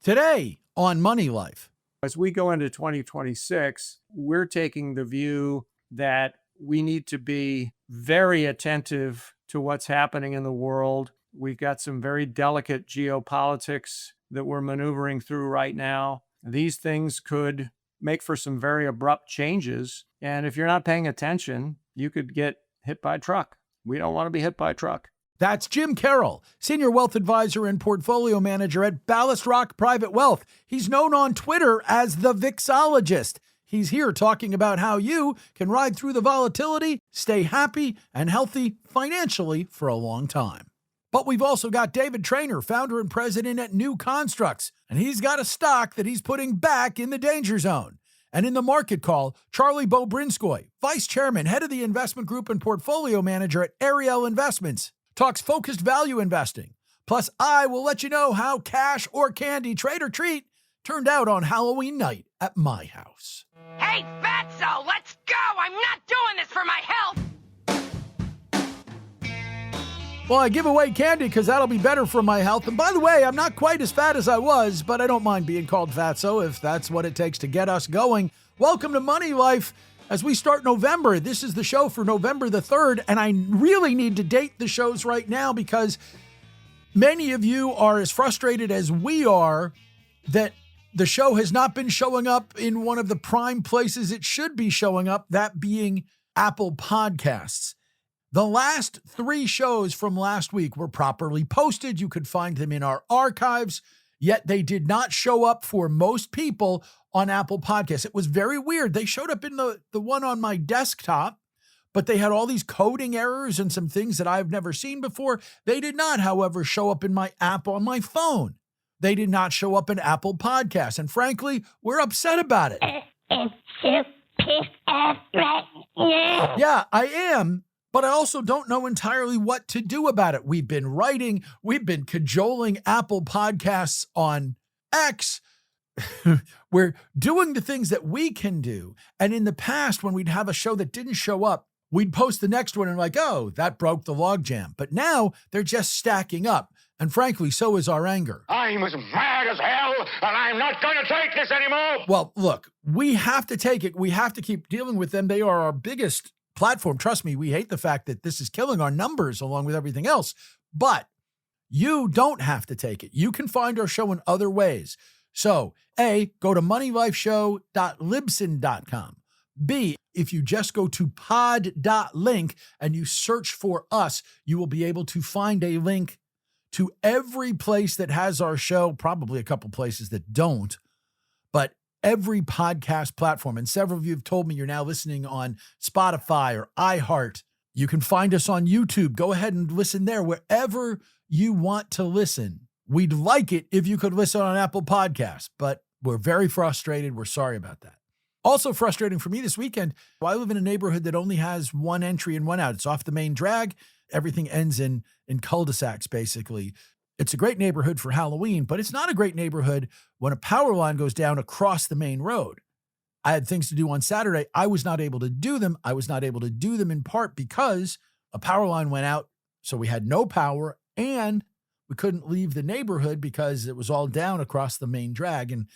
Today on Money Life. As we go into 2026, we're taking the view that we need to be very attentive to what's happening in the world. We've got some very delicate geopolitics that we're maneuvering through right now. These things could make for some very abrupt changes. And if you're not paying attention, you could get hit by a truck. We don't want to be hit by a truck. That's Jim Carroll, Senior Wealth Advisor and Portfolio Manager at Ballast Rock Private Wealth. He's known on Twitter as the Vixologist. He's here talking about how you can ride through the volatility, stay happy and healthy financially for a long time. But we've also got David Traynor, founder and president at New Constructs, and he's got a stock that he's putting back in the danger zone. And in the market call, Charlie Bobrinskoy, Vice Chairman, Head of the Investment Group and Portfolio Manager at Ariel Investments, talks focused value investing. Plus, I will let you know how cash or candy, trade or treat, turned out on Halloween night at my house. Hey, Fatso, let's go! I'm not doing this for my health! Well, I give away candy because that'll be better for my health. And by the way, I'm not quite as fat as I was, but I don't mind being called Fatso if that's what it takes to get us going. Welcome to Money Life. As we start November, this is the show for November the 3rd, and I really need to date the shows right now because many of you are as frustrated as we are that the show has not been showing up in one of the prime places it should be showing up, that being Apple Podcasts. The last 3 shows from last week were properly posted. You could find them in our archives, yet they did not show up for most people on Apple Podcasts. It was very weird. They showed up in the one on my desktop, but they had all these coding errors and some things that I've never seen before. They did not, however, show up in my app on my phone. They did not show up in Apple Podcasts. And frankly, we're upset about it. It's so pissed off right now. Yeah, I am. But I also don't know entirely what to do about it. We've been writing, we've been cajoling Apple Podcasts on X. We're doing the things that we can do. And in the past, when we'd have a show that didn't show up, we'd post the next one and like, oh, that broke the logjam. But now they're just stacking up. And frankly, so is our anger. I'm as mad as hell, and I'm not going to take this anymore. Well, look, we have to take it. We have to keep dealing with them. They are our biggest platform. Trust me, we hate the fact that this is killing our numbers along with everything else. But you don't have to take it. You can find our show in other ways. So, A, go to moneylifeshow.libsyn.com. B, if you just go to pod.link and you search for us, you will be able to find a link to every place that has our show, probably a couple places that don't, but every podcast platform. And several of you have told me you're now listening on Spotify or iHeart. You can find us on YouTube. Go ahead and listen there wherever you want to listen. We'd like it if you could listen on Apple Podcasts, but we're very frustrated. We're sorry about that. Also frustrating for me this weekend, I live in a neighborhood that only has one entry and one out. It's off the main drag. Everything ends in cul-de-sacs, basically. It's a great neighborhood for Halloween, but it's not a great neighborhood when a power line goes down across the main road. I had things to do on Saturday. I was not able to do them. I was not able to do them in part because a power line went out, so we had no power, and we couldn't leave the neighborhood because it was all down across the main drag, and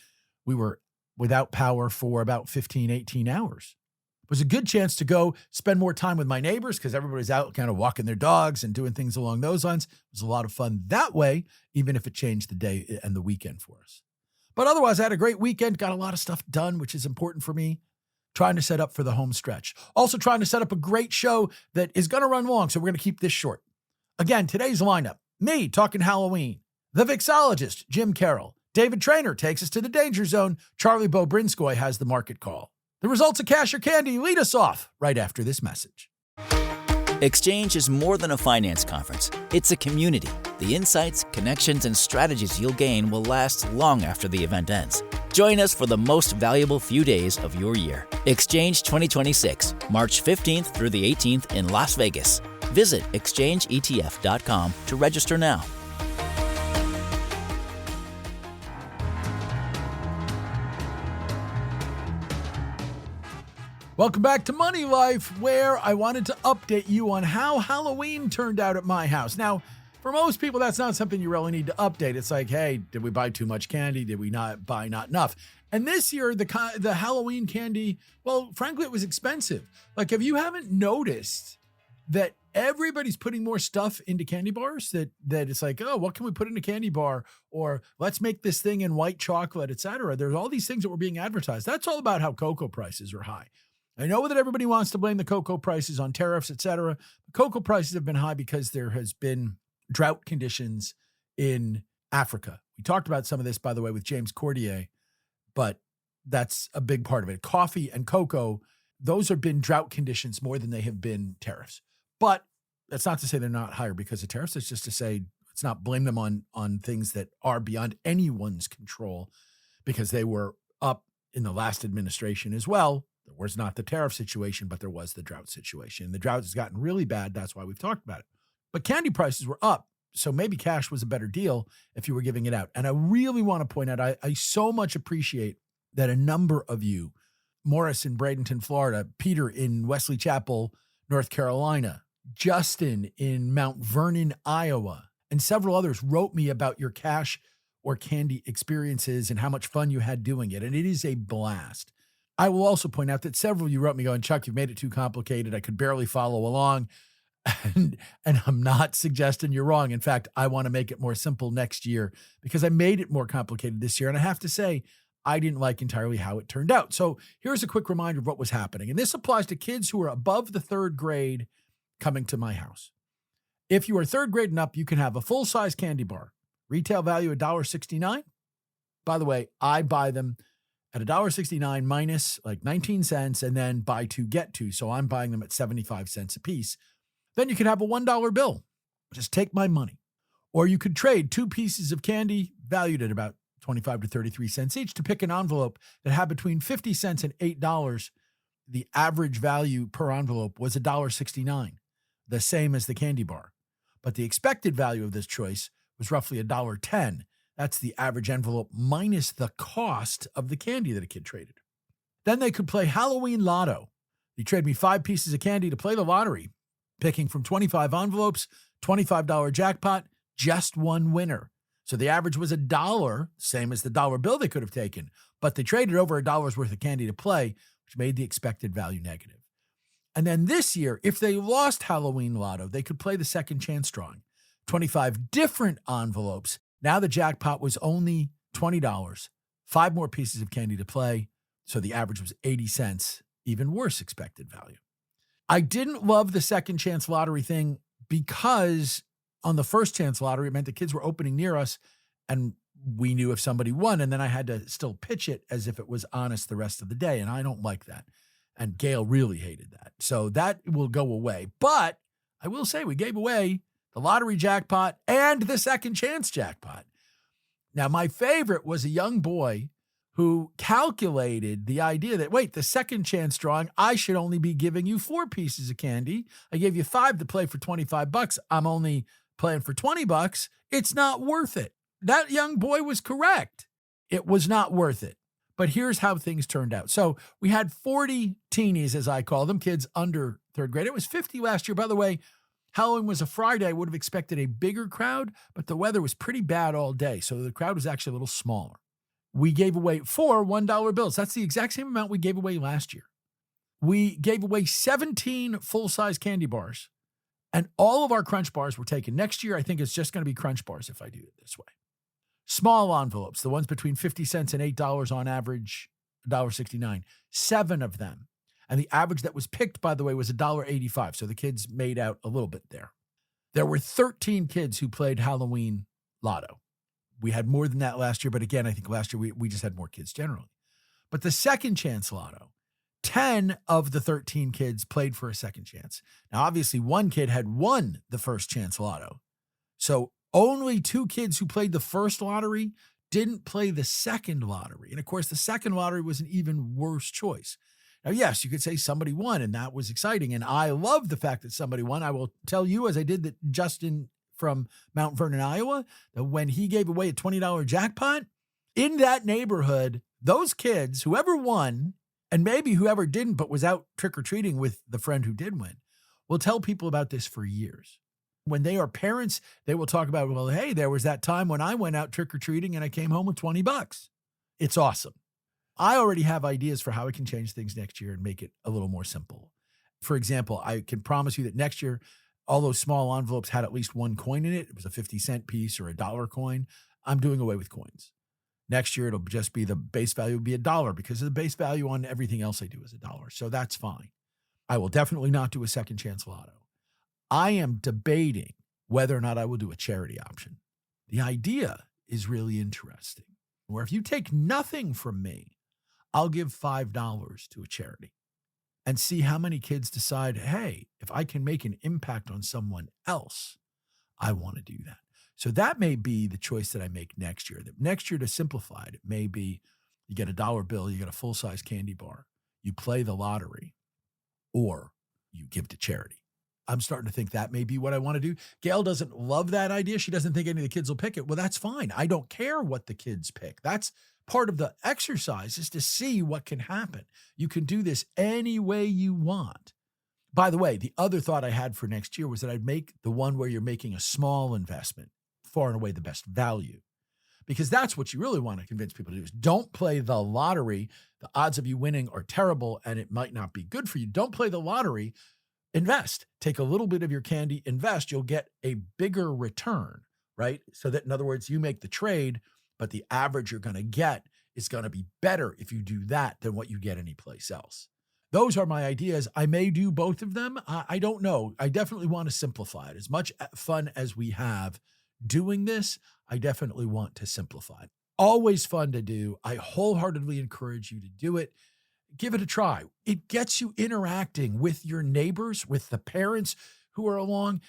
we were without power for about 15, 18 hours. It was a good chance to go spend more time with my neighbors because everybody's out kind of walking their dogs and doing things along those lines. It was a lot of fun that way, even if it changed the day and the weekend for us. But otherwise, I had a great weekend, got a lot of stuff done, which is important for me. Trying to set up for the home stretch. Also trying to set up a great show that is going to run long, so we're going to keep this short. Again, today's lineup, me talking Halloween, the Vixologist, Jim Carroll, David Traynor takes us to the danger zone, Charlie Bobrinskoy has the market call. The results of Cash or Candy lead us off right after this message. Exchange is more than a finance conference. It's a community. The insights, connections, and strategies you'll gain will last long after the event ends. Join us for the most valuable few days of your year. Exchange 2026, March 15th through the 18th in Las Vegas. Visit exchangeetf.com to register now. Welcome back to Money Life, where I wanted to update you on how Halloween turned out at my house. Now, For most people, that's not something you really need to update. It's like, hey, did we buy too much candy? Did we not buy not enough? And this year, the Halloween candy, well, frankly, it was expensive. Like, if you haven't noticed that everybody's putting more stuff into candy bars, that it's like, oh, what can we put in a candy bar? Or let's make this thing in white chocolate, et cetera. There's all these things that were being advertised. That's all about how cocoa prices are high. I know that everybody wants to blame the cocoa prices on tariffs, et cetera. Cocoa prices have been high because there has been drought conditions in Africa. We talked about some of this, by the way, with James Cordier, but that's a big part of it. Coffee and cocoa, those have been drought conditions more than they have been tariffs. But that's not to say they're not higher because of tariffs. It's just to say let's not blame them on things that are beyond anyone's control, because they were up in the last administration as well. There was not the tariff situation, but there was the drought situation. The drought has gotten really bad. That's why we've talked about it. But candy prices were up, so maybe cash was a better deal if you were giving it out. And I really want to point out, I so much appreciate that a number of you, Morris in Bradenton, Florida, Peter in Wesley Chapel, North Carolina, Justin in Mount Vernon, Iowa, and several others wrote me about your cash or candy experiences and how much fun you had doing it. And it is a blast. I will also point out that several of you wrote me going, Chuck, you've made it too complicated. I could barely follow along. And I'm not suggesting you're wrong. In fact, I want to make it more simple next year because I made it more complicated this year. And I have to say, I didn't like entirely how it turned out. So here's a quick reminder of what was happening. And this applies to kids who are above the third grade coming to my house. If you are third grade and up, you can have a full-size candy bar. Retail value $1.69. By the way, I buy them at $1.69 minus like 19 cents and then buy two, get two. So I'm buying them at 75 cents a piece. Then you can have a $1 bill. Just take my money. Or you could trade two pieces of candy valued at about 25 to 33 cents each to pick an envelope that had between 50 cents and $8. The average value per envelope was $1.69, the same as the candy bar. But the expected value of this choice was roughly $1.10. That's the average envelope minus the cost of the candy that a kid traded. Then they could play Halloween Lotto. You trade me 5 pieces of candy to play the lottery, picking from 25 envelopes, $25 jackpot, just one winner. So the average was $1, same as the dollar bill they could have taken, but they traded over $1 worth of candy to play, which made the expected value negative. And then this year, if they lost Halloween Lotto, they could play the second chance drawing. 25 different envelopes. Now the jackpot was only $20, 5 more pieces of candy to play. So the average was 80 cents, even worse expected value. I didn't love the second chance lottery thing because on the first chance lottery, it meant the kids were opening near us and we knew if somebody won, and then I had to still pitch it as if it was honest the rest of the day. And I don't like that. And Gail really hated that. So that will go away. But I will say we gave away the lottery jackpot and the second chance jackpot. Now, my favorite was a young boy who calculated the idea that, wait, the second chance drawing, I should only be giving you 4 pieces of candy. I gave you 5 to play for $25. I'm only playing for $20. It's not worth it. That young boy was correct. It was not worth it. But here's how things turned out. So we had 40 teenies, as I call them, kids under third grade. It was 50 last year. By the way, Halloween was a Friday. I would have expected a bigger crowd, but the weather was pretty bad all day. So the crowd was actually a little smaller. We gave away 4 $1 bills. That's the exact same amount we gave away last year. We gave away 17 full-size candy bars, and all of our Crunch bars were taken. Next year, I think it's just going to be Crunch bars if I do it this way. Small envelopes, the ones between 50 cents and $8 on average, $1.69, 7 of them. And the average that was picked, by the way, was $1.85. So the kids made out a little bit there. There were 13 kids who played Halloween Lotto. We had more than that last year, but again, I think last year we just had more kids generally. But the second chance lotto, 10 of the 13 kids played for a second chance. Now, obviously, one kid had won the first chance lotto. So only 2 kids who played the first lottery didn't play the second lottery. And of course, the second lottery was an even worse choice. Now, yes, you could say somebody won, and that was exciting. And I love the fact that somebody won. I will tell you, as I did, that Justin from Mount Vernon, Iowa, that when he gave away a $20 jackpot, in that neighborhood, those kids, whoever won, and maybe whoever didn't but was out trick-or-treating with the friend who did win, will tell people about this for years. When they are parents, they will talk about, well, hey, there was that time when I went out trick-or-treating and I came home with $20. It's awesome. I already have ideas for how we can change things next year and make it a little more simple. For example, I can promise you that next year, all those small envelopes had at least one coin in it. It was a 50-cent piece or a dollar coin. I'm doing away with coins. Next year, it'll just be the base value will be $1 because the base value on everything else I do is $1. So that's fine. I will definitely not do a second chance lotto. I am debating whether or not I will do a charity option. The idea is really interesting, where if you take nothing from me, I'll give $5 to a charity and see how many kids decide, hey, if I can make an impact on someone else, I want to do that. So that may be the choice that I make next year. Next year, to simplify it, may be you get a dollar bill, you get a full-size candy bar, you play the lottery, or you give to charity. I'm starting to think that may be what I want to do. Gail doesn't love that idea. She doesn't think any of the kids will pick it. Well, that's fine. I don't care what the kids pick. That's part of the exercise, is to see what can happen. You can do this any way you want. By the way, the other thought I had for next year was that I'd make the one where you're making a small investment far and away the best value, because that's what you really want to convince people to do, is don't play the lottery. The odds of you winning are terrible and it might not be good for you. Don't play the lottery. Invest. Take a little bit of your candy, invest. You'll get a bigger return, right? So that, in other words, you make the trade, but the average you're going to get is going to be better if you do that than what you get anyplace else. Those are my ideas. I may do both of them. I don't know. I definitely want to simplify it. As much fun as we have doing this, I definitely want to simplify it. Always fun to do. I wholeheartedly encourage you to do it. Give it a try. It gets you interacting with your neighbors, with the parents who are along.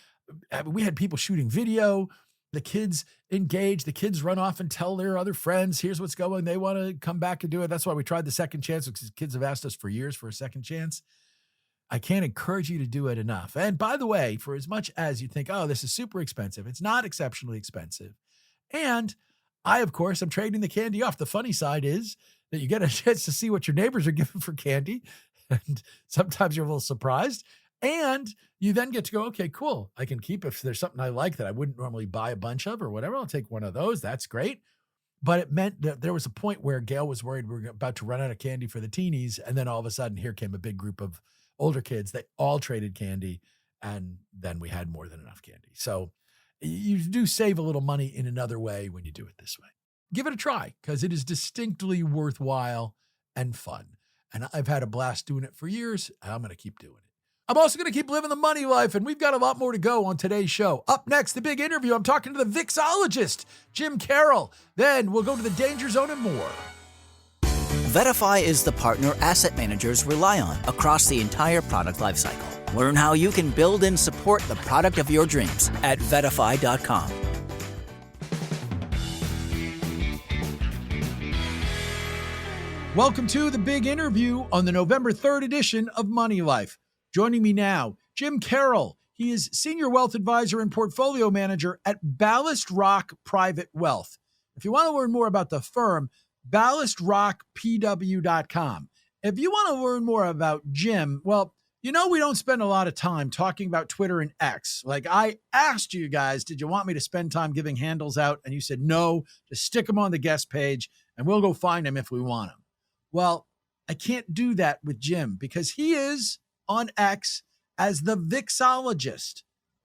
We had people shooting video. The kids engage. The kids run off and tell their other friends, here's what's going. They want to come back and do it. That's why we tried the second chance, because kids have asked us for years for a second chance. I can't encourage you to do it enough. And by the way, for as much as you think, oh, this is super expensive, it's not exceptionally expensive. And I, of course, am trading the candy off. The funny side is that you get a chance to see what your neighbors are giving for candy. And sometimes you're a little surprised. And you then get to go, okay, cool. I can keep, if there's something I like that I wouldn't normally buy a bunch of or whatever, I'll take one of those. That's great. But it meant that there was a point where Gail was worried we were about to run out of candy for the teenies. And then all of a sudden, here came a big group of older kids. They all traded candy. And then we had more than enough candy. So you do save a little money in another way when you do it this way. Give it a try, because it is distinctly worthwhile and fun. And I've had a blast doing it for years, and I'm going to keep doing it. I'm also going to keep living the money life, and we've got a lot more to go on today's show. Up next, the big interview. I'm talking to the Vixologist, Jim Carroll. Then we'll go to the danger zone and more. Vetify is the partner asset managers rely on across the entire product lifecycle. Learn how you can build and support the product of your dreams at vetify.com. Welcome to the big interview on the November 3rd edition of Money Life. Joining me now, Jim Carroll. He is Senior Wealth Advisor and Portfolio Manager at Ballast Rock Private Wealth. If you want to learn more about the firm, ballastrockpw.com. If you want to learn more about Jim, well, you know we don't spend a lot of time talking about Twitter and X. Like, I asked you guys, did you want me to spend time giving handles out? And you said no, just stick them on the guest page, and we'll go find them if we want them. Well, I can't do that with Jim, because he is on X as the Vixologist,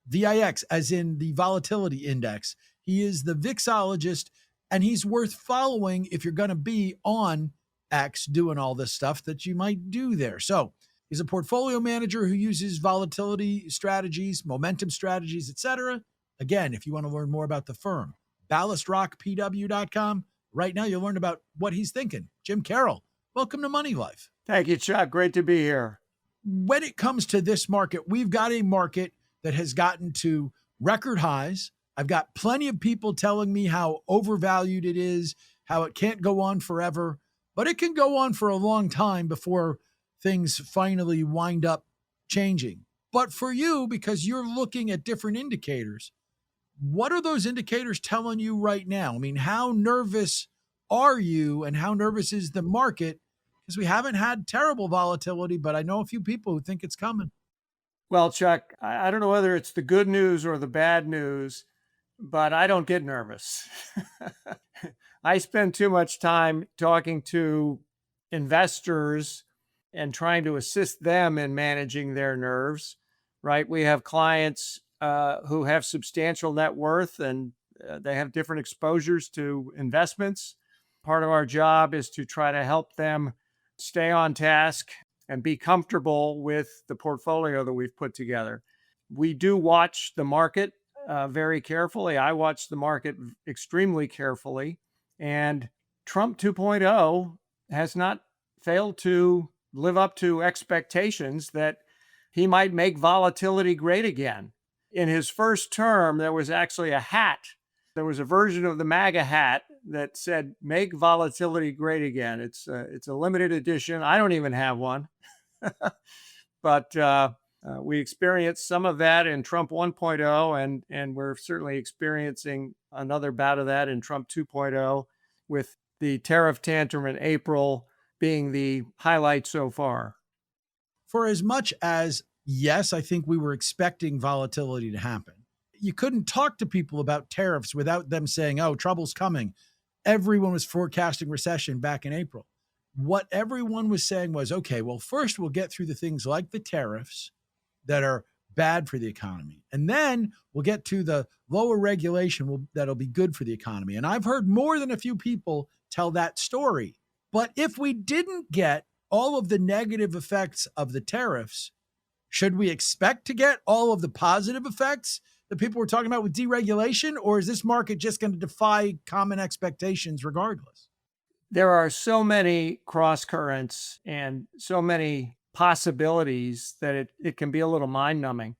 VIX, as in the volatility index. He is the Vixologist, and he's worth following if you're going to be on X doing all this stuff that you might do there. So he's a portfolio manager who uses volatility strategies, momentum strategies, etc. Again, if you want to learn more about the firm, ballastrockpw.com. Right now, you'll learn about what he's thinking. Jim Carroll, welcome to Money Life. Thank you, Chuck. Great to be here. When it comes to this market, we've got a market that has gotten to record highs. I've got plenty of people telling me how overvalued it is, how it can't go on forever, but it can go on for a long time before things finally wind up changing. But for you, because you're looking at different indicators, what are those indicators telling you right now? I mean, how nervous are you, and how nervous is the market? Because we haven't had terrible volatility, but I know a few people who think it's coming. Well, Chuck, I don't know whether it's the good news or the bad news, but I don't get nervous. I spend too much time talking to investors and trying to assist them in managing their nerves, right? We have clients who have substantial net worth and they have different exposures to investments. Part of our job is to try to help them stay on task and be comfortable with the portfolio that we've put together. We do watch the market very carefully. I watch the market extremely carefully. And Trump 2.0 has not failed to live up to expectations that he might make volatility great again. In his first term, there was actually a hat. There was a version of the MAGA hat that said, "Make volatility great again." It's a limited edition. I don't even have one. But we experienced some of that in Trump 1.0, and we're certainly experiencing another bout of that in Trump 2.0, with the tariff tantrum in April being the highlight so far. For as much as, yes, I think we were expecting volatility to happen, you couldn't talk to people about tariffs without them saying, oh, trouble's coming. Everyone was forecasting recession back in April. What everyone was saying was, okay, well, first we'll get through the things like the tariffs that are bad for the economy. And then we'll get to the lower regulation that'll be good for the economy. And I've heard more than a few people tell that story. But if we didn't get all of the negative effects of the tariffs, should we expect to get all of the positive effects that people were talking about with deregulation? Or is this market just going to defy common expectations regardless? There are so many cross currents and so many possibilities that it can be a little mind numbing.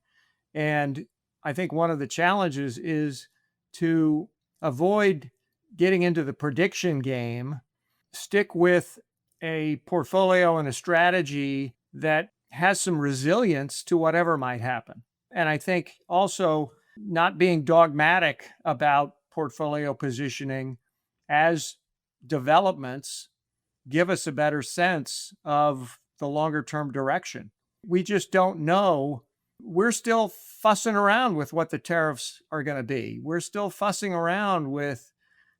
And I think one of the challenges is to avoid getting into the prediction game, stick with a portfolio and a strategy that has some resilience to whatever might happen. And I think also not being dogmatic about portfolio positioning as developments give us a better sense of the longer term direction. We just don't know. We're still fussing around with what the tariffs are going to be. We're still fussing around with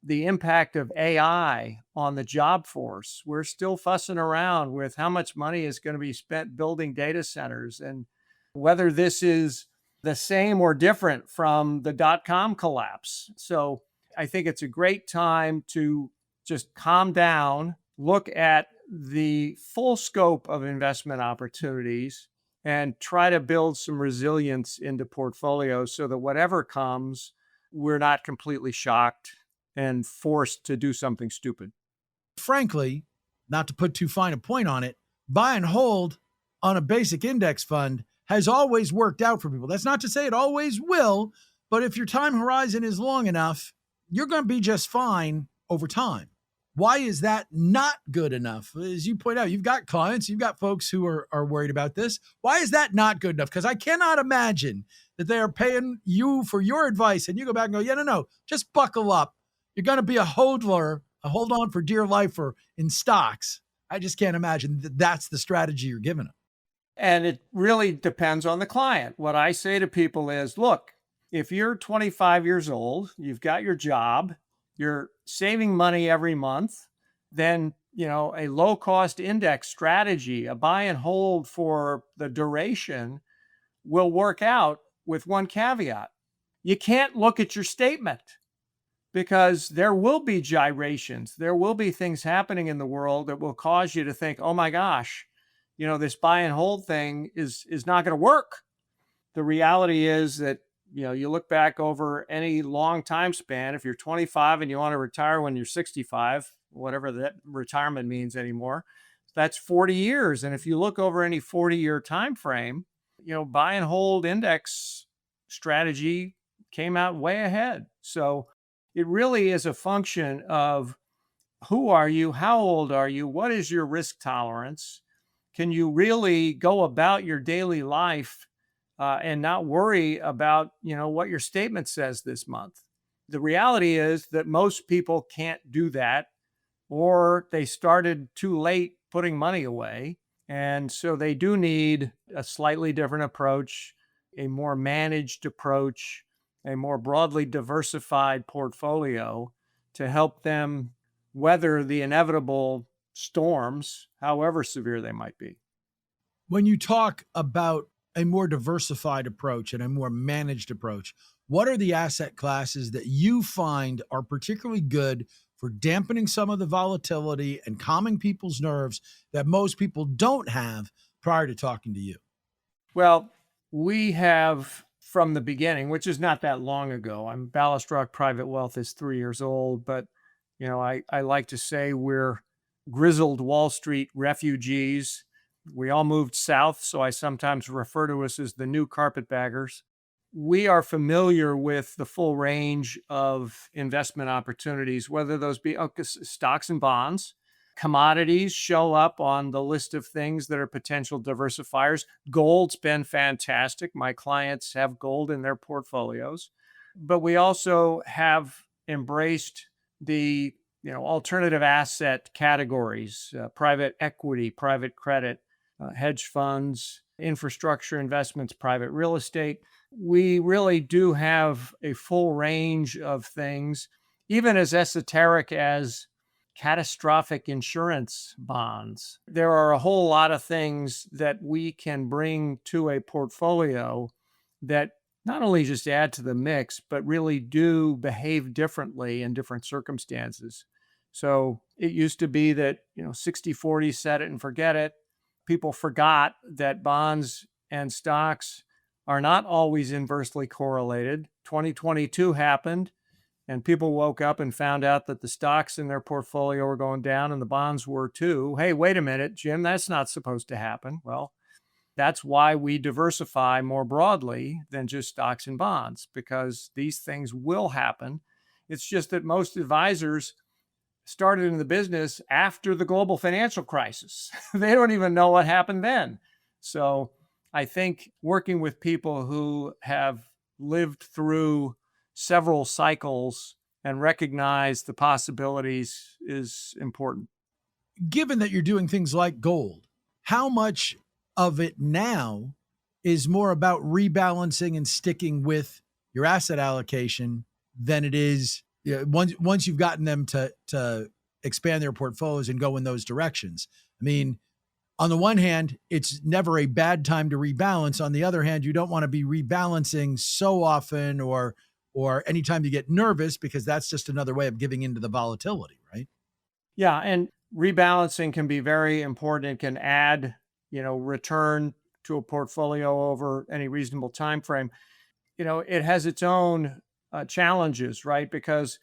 the impact of AI on the job force. We're still fussing around with how much money is going to be spent building data centers and whether this is the same or different from the dot-com collapse. So I think it's a great time to just calm down, look at the full scope of investment opportunities, and try to build some resilience into portfolios so that whatever comes, we're not completely shocked and forced to do something stupid. Frankly, not to put too fine a point on it, buy and hold on a basic index fund has always worked out for people. That's not to say it always will, but if your time horizon is long enough, you're going to be just fine over time. Why is that not good enough? As you point out, you've got clients, you've got folks who are worried about this. Why is that not good enough? Because I cannot imagine that they are paying you for your advice and you go back and go, yeah, no, just buckle up. You're going to be a hodler, a hold on for dear life or in stocks. I just can't imagine that that's the strategy you're giving them. And it really depends on the client. What I say to people is, look, if you're 25 years old, you've got your job, you're saving money every month, then, a low cost index strategy, a buy and hold for the duration will work out with one caveat. You can't look at your statement because there will be gyrations. There will be things happening in the world that will cause you to think, oh my gosh, this buy and hold thing is not going to work. The reality is that you look back over any long time span, if you're 25 and you want to retire when you're 65, whatever that retirement means anymore, that's 40 years. And if you look over any 40-year time frame, buy and hold index strategy came out way ahead. So it really is a function of who are you? How old are you? What is your risk tolerance? Can you really go about your daily life and not worry about, what your statement says this month? The reality is that most people can't do that, or they started too late putting money away. And so they do need a slightly different approach, a more managed approach, a more broadly diversified portfolio to help them weather the inevitable storms, however severe they might be. When you talk about a more diversified approach and a more managed approach, what are the asset classes that you find are particularly good for dampening some of the volatility and calming people's nerves that most people don't have prior to talking to you? Well, we have from the beginning, which is not that long ago. Ballast Rock Private Wealth is 3 years old, but I like to say we're grizzled Wall Street refugees. We all moved south, so I sometimes refer to us as the new carpetbaggers. We are familiar with the full range of investment opportunities, whether those be stocks and bonds. Commodities show up on the list of things that are potential diversifiers. Gold's been fantastic. My clients have gold in their portfolios. But we also have embraced the alternative asset categories, private equity, private credit, hedge funds, infrastructure investments, private real estate. We really do have a full range of things, even as esoteric as catastrophic insurance bonds. There are a whole lot of things that we can bring to a portfolio that not only just add to the mix, but really do behave differently in different circumstances. So it used to be that, 60-40, set it and forget it. People forgot that bonds and stocks are not always inversely correlated. 2022 happened, and people woke up and found out that the stocks in their portfolio were going down and the bonds were too. Hey, wait a minute, Jim, that's not supposed to happen. Well, that's why we diversify more broadly than just stocks and bonds, because these things will happen. It's just that most advisors started in the business after the global financial crisis. They don't even know what happened then. So I think working with people who have lived through several cycles and recognize the possibilities is important. Given that you're doing things like gold, how much of it now is more about rebalancing and sticking with your asset allocation than it is once you've gotten them to expand their portfolios and go in those directions? I mean, on the one hand, it's never a bad time to rebalance. On the other hand, you don't want to be rebalancing so often or anytime you get nervous, because that's just another way of giving into the volatility, right? Yeah, and rebalancing can be very important. It can add, return to a portfolio over any reasonable time frame. It has its own challenges, right? Because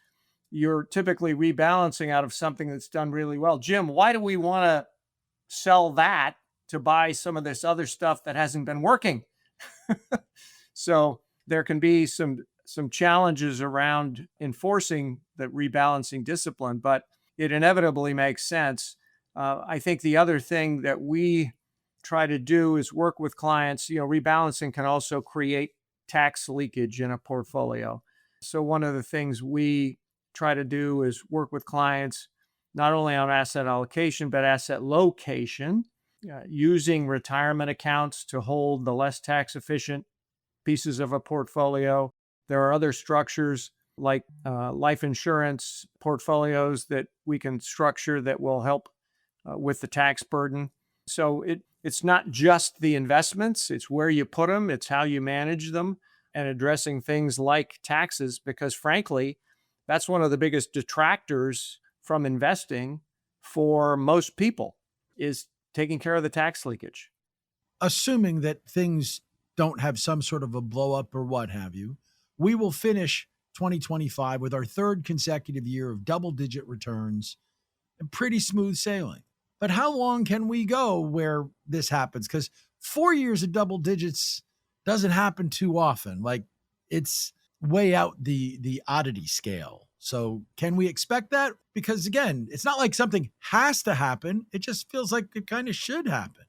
you're typically rebalancing out of something that's done really well. Jim, why do we want to sell that to buy some of this other stuff that hasn't been working? So there can be some challenges around enforcing the rebalancing discipline, but it inevitably makes sense. I think the other thing that we try to do is work with clients. Rebalancing can also create tax leakage in a portfolio. So one of the things we try to do is work with clients not only on asset allocation, but asset location, using retirement accounts to hold the less tax efficient pieces of a portfolio. There are other structures like life insurance portfolios that we can structure that will help with the tax burden. So it's not just the investments, it's where you put them, it's how you manage them, and addressing things like taxes, because frankly, that's one of the biggest detractors from investing for most people, is taking care of the tax leakage. Assuming that things don't have some sort of a blow up or what have you, we will finish 2025 with our third consecutive year of double-digit returns and pretty smooth sailing. But how long can we go where this happens? Because 4 years of double digits doesn't happen too often. Like, it's way out the oddity scale. So can we expect that? Because again, it's not like something has to happen. It just feels like it kind of should happen.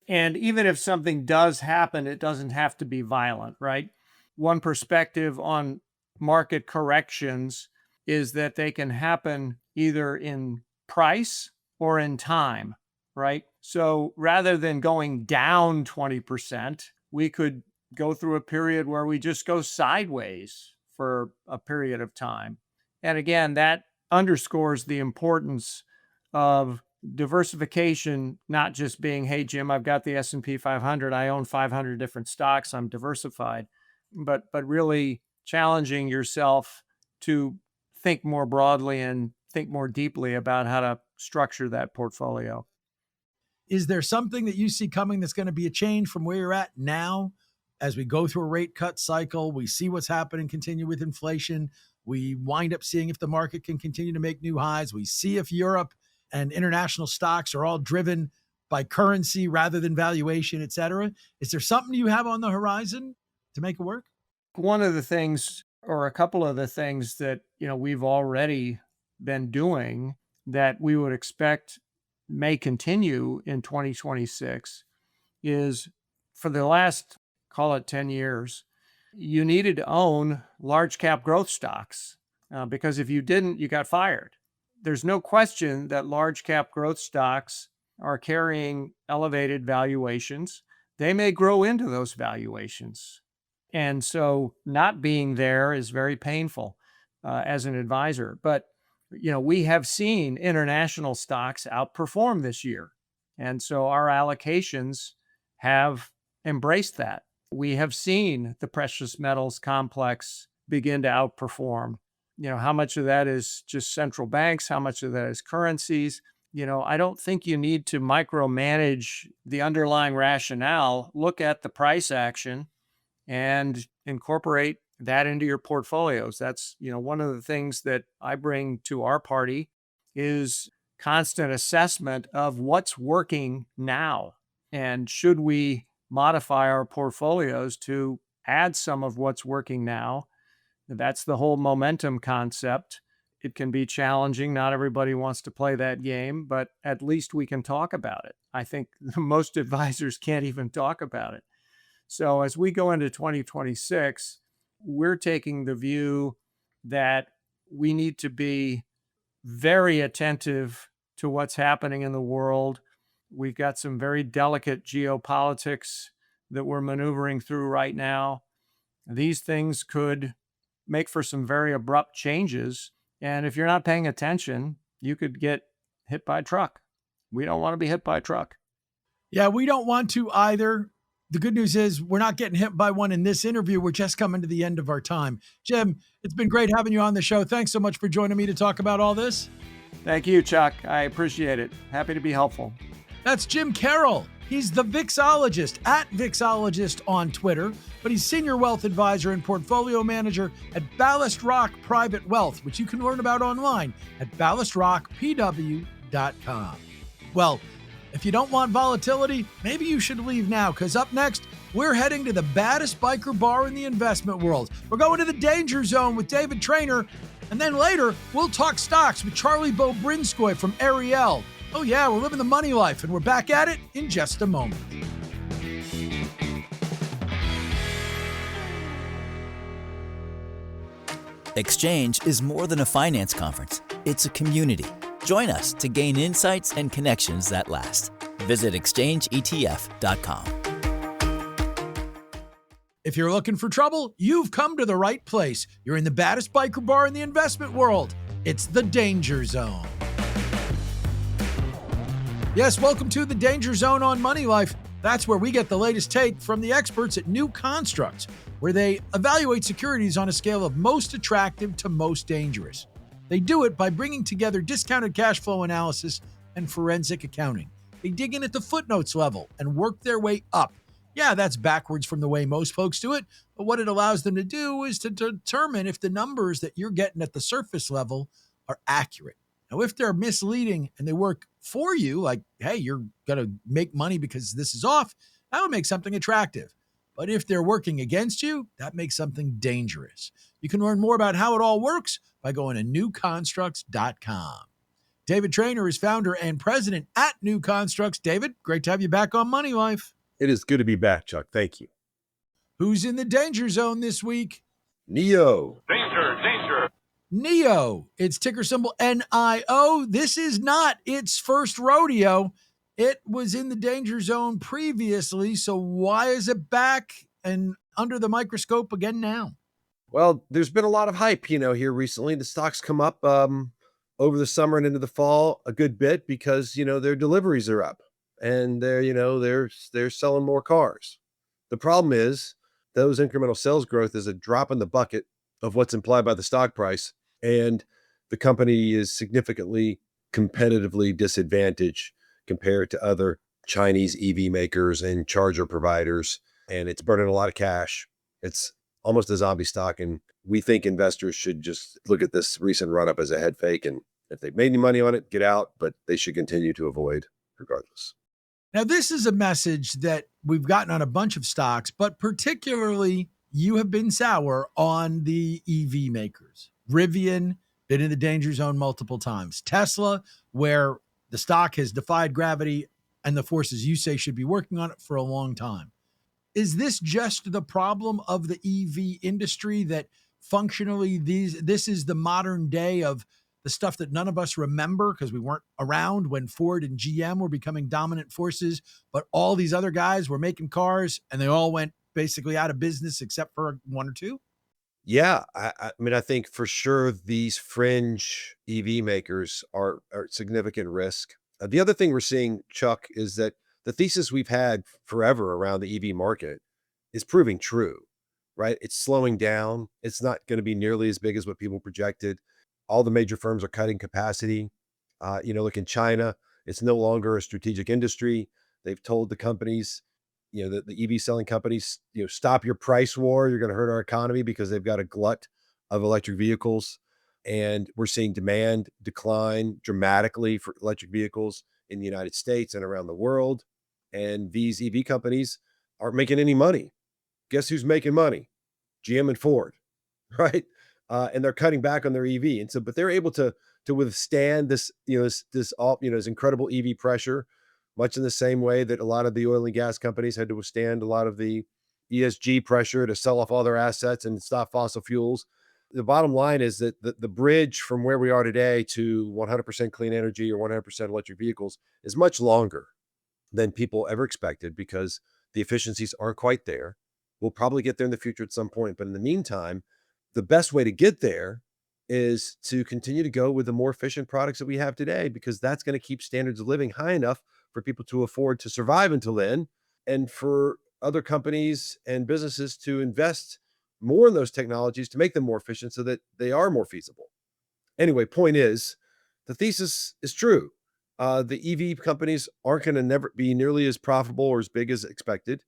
And even if something does happen, it doesn't have to be violent, right? One perspective on market corrections is that they can happen either in price or in time. right? So rather than going down 20%, we could go through a period where we just go sideways for a period of time. And again, that underscores the importance of diversification, not just being, hey, Jim, I've got the S&P 500. I own 500 different stocks. I'm diversified, but really challenging yourself to think more broadly and think more deeply about how to structure that portfolio. Is there something that you see coming that's going to be a change from where you're at now as we go through a rate cut cycle? We see what's happening, continue with inflation. We wind up seeing if the market can continue to make new highs. We see if Europe and international stocks are all driven by currency rather than valuation, et cetera. Is there something you have on the horizon to make it work? One of the things, or a couple of the things that, we've already been doing that we would expect may continue in 2026 is, for the last, call it 10 years, you needed to own large cap growth stocks because if you didn't, you got fired. There's no question that large cap growth stocks are carrying elevated valuations. They may grow into those valuations. And so not being there is very painful as an advisor. But, we have seen international stocks outperform this year. And so our allocations have embraced that. We have seen the precious metals complex begin to outperform. How much of that is just central banks? How much of that is currencies? I don't think you need to micromanage the underlying rationale. Look at the price action and incorporate that into your portfolios. That's, one of the things that I bring to our party is constant assessment of what's working now. And should we modify our portfolios to add some of what's working now? That's the whole momentum concept. It can be challenging. Not everybody wants to play that game, but at least we can talk about it. I think most advisors can't even talk about it. So as we go into 2026, we're taking the view that we need to be very attentive to what's happening in the world. We've got some very delicate geopolitics that we're maneuvering through right now. These things could make for some very abrupt changes. And if you're not paying attention, you could get hit by a truck. We don't want to be hit by a truck. Yeah, we don't want to either. The good news is we're not getting hit by one in this interview. We're just coming to the end of our time. Jim, it's been great having you on the show. Thanks so much for joining me to talk about all this. Thank you, Chuck. I appreciate it. Happy to be helpful. That's Jim Carroll. He's the Vixologist, at Vixologist on Twitter, but he's Senior Wealth Advisor and Portfolio Manager at Ballast Rock Private Wealth, which you can learn about online at ballastrockpw.com. Well, if you don't want volatility, maybe you should leave now, because up next, we're heading to the baddest biker bar in the investment world. We're going to the Danger Zone with David Traynor, and then later, we'll talk stocks with Charlie Bobrinskoy from Ariel. Oh yeah, we're living the money life, and we're back at it in just a moment. Exchange is more than a finance conference. It's a community. Join us to gain insights and connections that last. Visit exchangeetf.com. If you're looking for trouble, you've come to the right place. You're in the baddest biker bar in the investment world. It's the Danger Zone. Yes, welcome to the Danger Zone on Money Life. That's where we get the latest take from the experts at New Constructs, where they evaluate securities on a scale of most attractive to most dangerous. They do it by bringing together discounted cash flow analysis and forensic accounting. They dig in at the footnotes level and work their way up. Yeah, that's backwards from the way most folks do it, but what it allows them to do is to determine if the numbers that you're getting at the surface level are accurate. Now, if they're misleading and they work for you, like, hey, you're going to make money because this is off, that would make something attractive. But if they're working against you, that makes something dangerous. You can learn more about how it all works by going to newconstructs.com. David Traynor is founder and president at New Constructs. David, great to have you back on Money Life. It is good to be back, Chuck. Thank you. Who's in the danger zone this week? Neo. Danger, danger. NIO. It's ticker symbol NIO. This is not its first rodeo. It was in the danger zone previously, so why is it back and under the microscope again now? Well, there's been a lot of hype, here recently. The stocks come up over the summer and into the fall a good bit because, their deliveries are up and they're selling more cars. The problem is those incremental sales growth is a drop in the bucket of what's implied by the stock price, and the company is significantly competitively disadvantaged compared to other Chinese EV makers and charger providers, and it's burning a lot of cash. It's almost a zombie stock, and we think investors should just look at this recent run up as a head fake, and if they've made any money on it, get out, but they should continue to avoid regardless. Now, this is a message that we've gotten on a bunch of stocks, but particularly you have been sour on the EV makers. Rivian, been in the danger zone multiple times. Tesla, where the stock has defied gravity and the forces you say should be working on it for a long time. Is this just the problem of the EV industry that functionally this is the modern day of the stuff that none of us remember because we weren't around when Ford and GM were becoming dominant forces, but all these other guys were making cars and they all went basically out of business except for one or two? Yeah, I mean, I think for sure these fringe EV makers are at significant risk. The other thing we're seeing, Chuck, is that the thesis we've had forever around the EV market is proving true, right? It's slowing down. It's not going to be nearly as big as what people projected. All the major firms are cutting capacity. Look in China, it's no longer a strategic industry. They've told the companies, the EV selling companies, stop your price war. You're going to hurt our economy because they've got a glut of electric vehicles. And we're seeing demand decline dramatically for electric vehicles in the United States and around the world. And these EV companies aren't making any money. Guess who's making money? GM and Ford, right? And they're cutting back on their EV. And so, but they're able to withstand this, this incredible EV pressure, much in the same way that a lot of the oil and gas companies had to withstand a lot of the ESG pressure to sell off all their assets and stop fossil fuels. The bottom line is that the bridge from where we are today to 100% clean energy or 100% electric vehicles is much longer than people ever expected because the efficiencies aren't quite there. We'll probably get there in the future at some point. But in the meantime, the best way to get there is to continue to go with the more efficient products that we have today, because that's going to keep standards of living high enough for people to afford to survive until then, and for other companies and businesses to invest more in those technologies to make them more efficient so that they are more feasible. Anyway, point is, the thesis is true. The EV companies aren't going to never be nearly as profitable or as big as expected.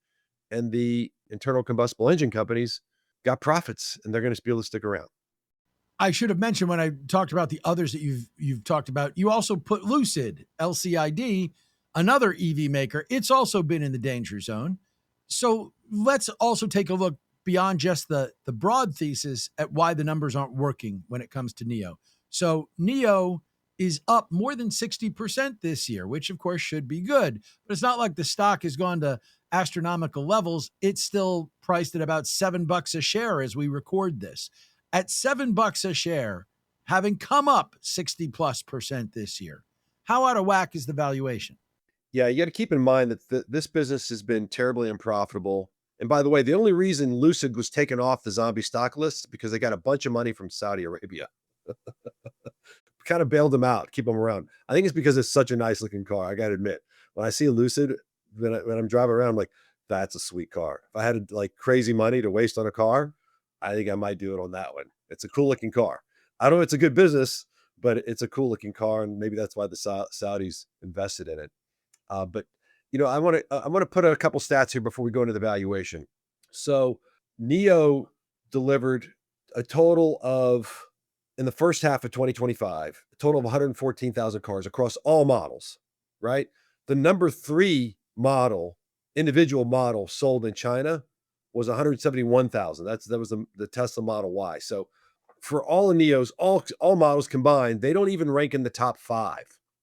And the internal combustible engine companies got profits and they're going to be able to stick around. I should have mentioned when I talked about the others that you've talked about, you also put Lucid, LCID, another EV maker. It's also been in the danger zone. So let's also take a look beyond just the broad thesis at why the numbers aren't working when it comes to NIO. So NIO is up more than 60% this year, which of course should be good, but it's not like the stock has gone to astronomical levels. It's still priced at about $7 a share as we record this. At $7 a share, having come up 60+% this year, how out of whack is the valuation? Yeah, you got to keep in mind that this business has been terribly unprofitable. And by the way, the only reason Lucid was taken off the zombie stock list is because they got a bunch of money from Saudi Arabia. Kind of bailed them out, keep them around. I think it's because it's such a nice looking car. I got to admit, when I see a Lucid, when I'm driving around, I'm like, that's a sweet car. If I had like crazy money to waste on a car, I think I might do it on that one. It's a cool looking car. I don't know if it's a good business, but it's a cool looking car. And maybe that's why the Saudis invested in it. But I want to put a couple stats here before we go into the valuation. So NIO delivered a total of, in the first half of 2025, a total of 114,000 cars across all models, right? The number 3 individual model sold in China was 171,000. That was the Tesla Model Y. So for all of NIO's, all models combined, they don't even rank in the top 5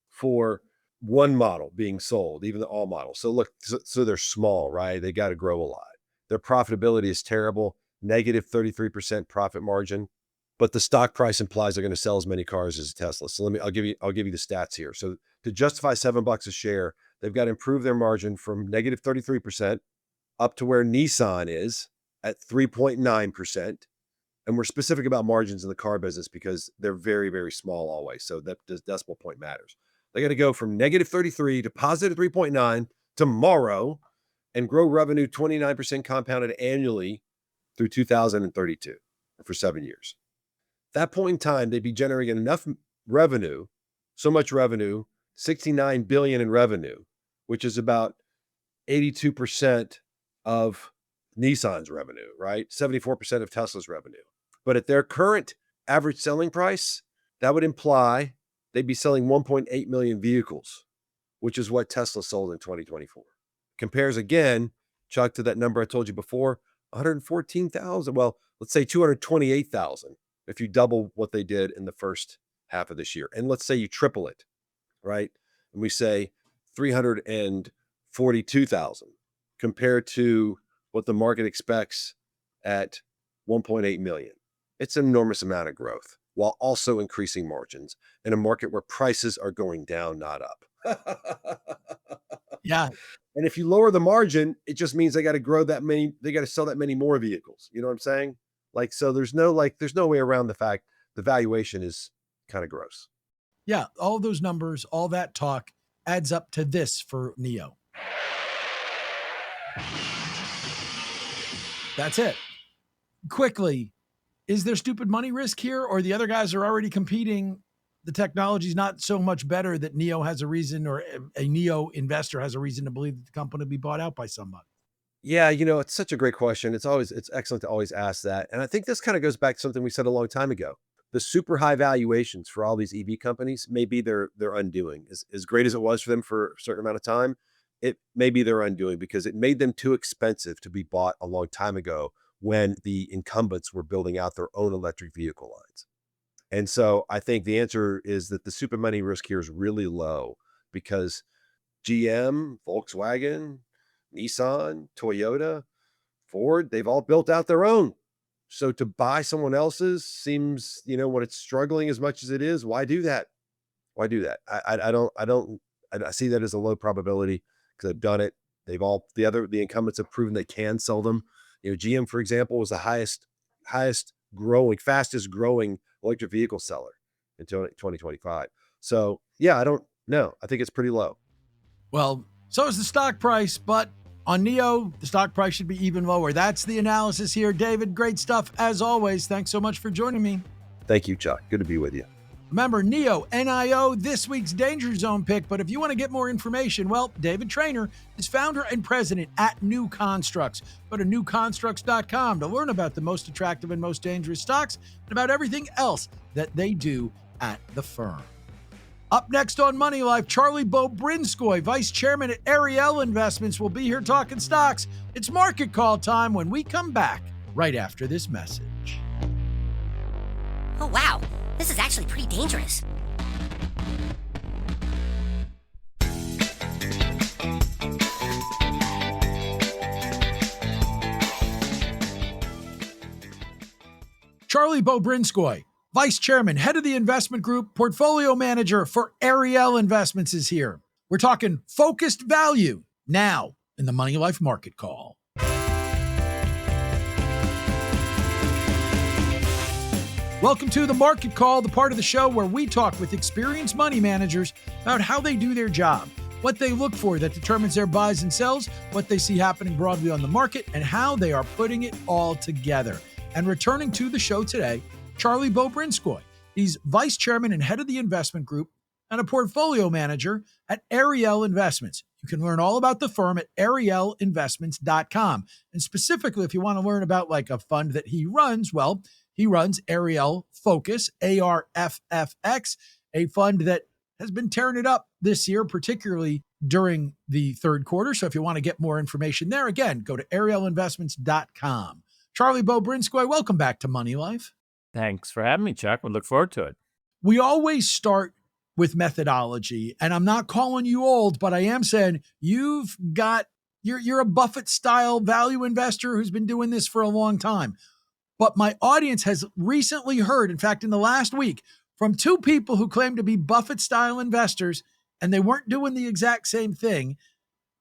for one model being sold, even the all models. So look, so they're small, right? They got to grow a lot. Their profitability is terrible, negative 33% profit margin, but the stock price implies they're going to sell as many cars as Tesla. So I'll give you the stats here. So to justify $7 a share, they've got to improve their margin from negative 33% up to where Nissan is at 3.9%. And we're specific about margins in the car business because they're very, very small always. So that decimal point matters. They got to go from negative 33 to positive 3.9 tomorrow and grow revenue 29% compounded annually through 2032 for 7 years. At that point in time, they'd be generating enough revenue, so much revenue, 69 billion in revenue, which is about 82% of Nissan's revenue, right? 74% of Tesla's revenue. But at their current average selling price, that would imply they'd be selling 1.8 million vehicles, which is what Tesla sold in 2024. Compares again, Chuck, to that number I told you before, 114,000. Well, let's say 228,000 if you double what they did in the first half of this year. And let's say you triple it, right? And we say 342,000 compared to what the market expects at 1.8 million. It's an enormous amount of growth while also increasing margins in a market where prices are going down, not up. Yeah. And if you lower the margin, it just means they got to grow that many, they got to sell that many more vehicles. You know what I'm saying? Like, so there's no way around the fact the valuation is kind of gross. Yeah. All those numbers, all that talk adds up to this for NIO. That's it. Quickly, is there stupid money risk here, or the other guys are already competing? The technology's not so much better that NIO has a reason, or a NIO investor has a reason to believe that the company will be bought out by somebody. Yeah, it's such a great question. It's excellent to always ask that. And I think this kind of goes back to something we said a long time ago. The super high valuations for all these EV companies may be their undoing. As great as it was for them for a certain amount of time, it may be their undoing because it made them too expensive to be bought a long time ago when the incumbents were building out their own electric vehicle lines. And so I think the answer is that the super money risk here is really low because GM, Volkswagen, Nissan, Toyota, Ford, they've all built out their own. So to buy someone else's seems, when it's struggling as much as it is, why do that? Why do that? I see that as a low probability because they've done it. The incumbents have proven they can sell them. GM, for example, was the fastest growing electric vehicle seller until 2025. So yeah, I don't know. I think it's pretty low. Well, so is the stock price, but on NIO, the stock price should be even lower. That's the analysis here. David, great stuff as always. Thanks so much for joining me. Thank you, Chuck. Good to be with you. Remember, NIO, N-I-O, this week's Danger Zone pick. But if you want to get more information, well, David Traynor is founder and president at New Constructs. Go to newconstructs.com to learn about the most attractive and most dangerous stocks and about everything else that they do at the firm. Up next on Money Life, Charlie Bobrinskoy, vice chairman at Ariel Investments, will be here talking stocks. It's market call time when we come back right after this message. Oh, wow. This is actually pretty dangerous. Charlie Bobrinskoy, vice chairman, head of the investment group, portfolio manager for Ariel Investments, is here. We're talking focused value now in the Money Life Market Call. Welcome to the Market Call, the part of the show where we talk with experienced money managers about how they do their job, what they look for that determines their buys and sells, what they see happening broadly on the market, and how they are putting it all together. And returning to the show today, Charlie Bobrinskoy. He's vice chairman and head of the investment group and a portfolio manager at Ariel Investments. You can learn all about the firm at arielinvestments.com. And specifically, if you want to learn about like a fund that he runs, well, he runs Ariel Focus, ARFFX, a fund that has been tearing it up this year, particularly during the third quarter. So if you want to get more information there, again, go to arielinvestments.com. Charlie Bobrinskoy, welcome back to Money Life. Thanks for having me, Chuck. We look forward to it. We always start with methodology, and I'm not calling you old, but I am saying you're a Buffett-style value investor who's been doing this for a long time. But my audience has recently heard, in fact, in the last week, from two people who claim to be Buffett-style investors, and they weren't doing the exact same thing.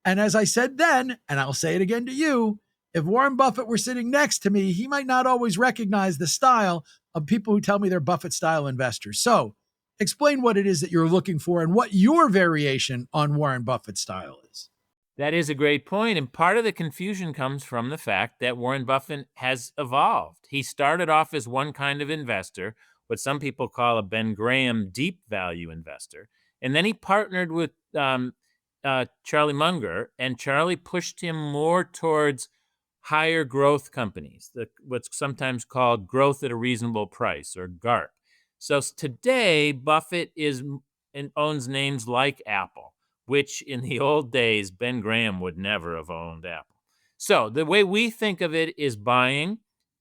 And as I said then, and I'll say it again to you, if Warren Buffett were sitting next to me, he might not always recognize the style of people who tell me they're Buffett style investors. So explain what it is that you're looking for and what your variation on Warren Buffett style is. That is a great point, and part of the confusion comes from the fact that Warren Buffett has evolved. He started off as one kind of investor, what some people call a Ben Graham deep value investor, and then he partnered with Charlie Munger, and Charlie pushed him more towards higher growth companies, what's sometimes called growth at a reasonable price, or GARP. So today, Buffett owns names like Apple, which in the old days, Ben Graham would never have owned Apple. So the way we think of it is buying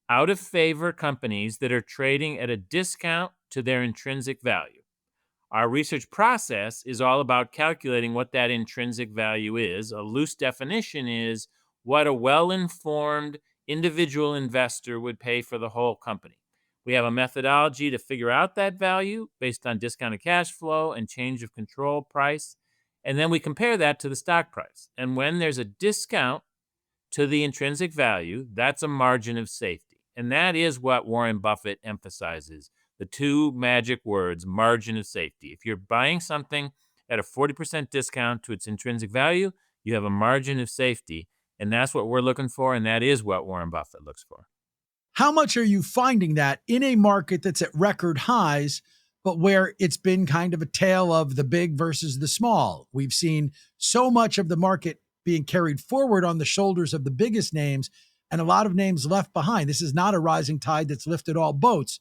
out of favor companies that are trading at a discount to their intrinsic value. Our research process is all about calculating what that intrinsic value is. A loose definition is what a well-informed individual investor would pay for the whole company. We have a methodology to figure out that value based on discounted cash flow and change of control price. And then we compare that to the stock price. And when there's a discount to the intrinsic value, that's a margin of safety. And that is what Warren Buffett emphasizes. The two magic words, margin of safety. If you're buying something at a 40% discount to its intrinsic value, you have a margin of safety. And that's what we're looking for. And that is what Warren Buffett looks for. How much are you finding that in a market that's at record highs, but where it's been kind of a tale of the big versus the small? We've seen so much of the market being carried forward on the shoulders of the biggest names and a lot of names left behind. This is not a rising tide that's lifted all boats.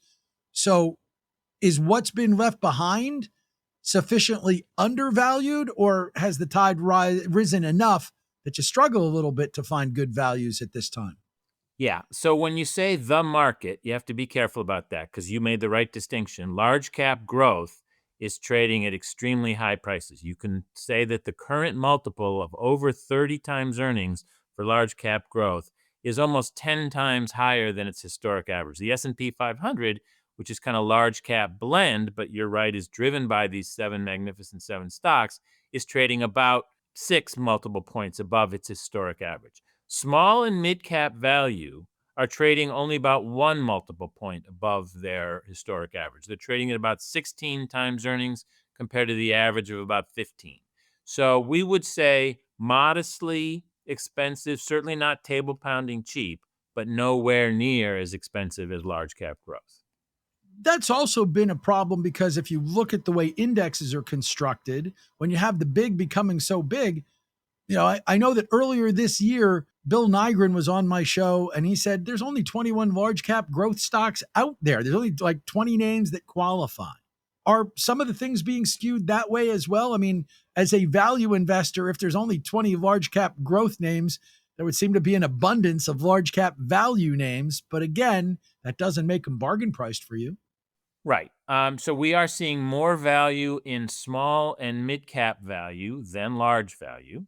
So is what's been left behind sufficiently undervalued, or has the tide risen enough that you struggle a little bit to find good values at this time? Yeah. So when you say the market, you have to be careful about that because you made the right distinction. Large cap growth is trading at extremely high prices. You can say that the current multiple of over 30 times earnings for large cap growth is almost 10 times higher than its historic average. The S&P 500, which is kind of large cap blend, but you're right, is driven by these seven magnificent seven stocks, is trading about 6 multiple points above its historic average. Small and mid cap value are trading only about 1 multiple point above their historic average. They're trading at about 16 times earnings compared to the average of about 15. So we would say modestly expensive, certainly not table pounding cheap, but nowhere near as expensive as large cap growth. That's also been a problem because if you look at the way indexes are constructed, when you have the big becoming so big, I know that earlier this year, Bill Nygren was on my show and he said there's only 21 large cap growth stocks out there. There's only like 20 names that qualify. Are some of the things being skewed that way as well? I mean, as a value investor, if there's only 20 large cap growth names, there would seem to be an abundance of large cap value names. But again, that doesn't make them bargain priced for you. Right. So we are seeing more value in small and mid cap value than large value.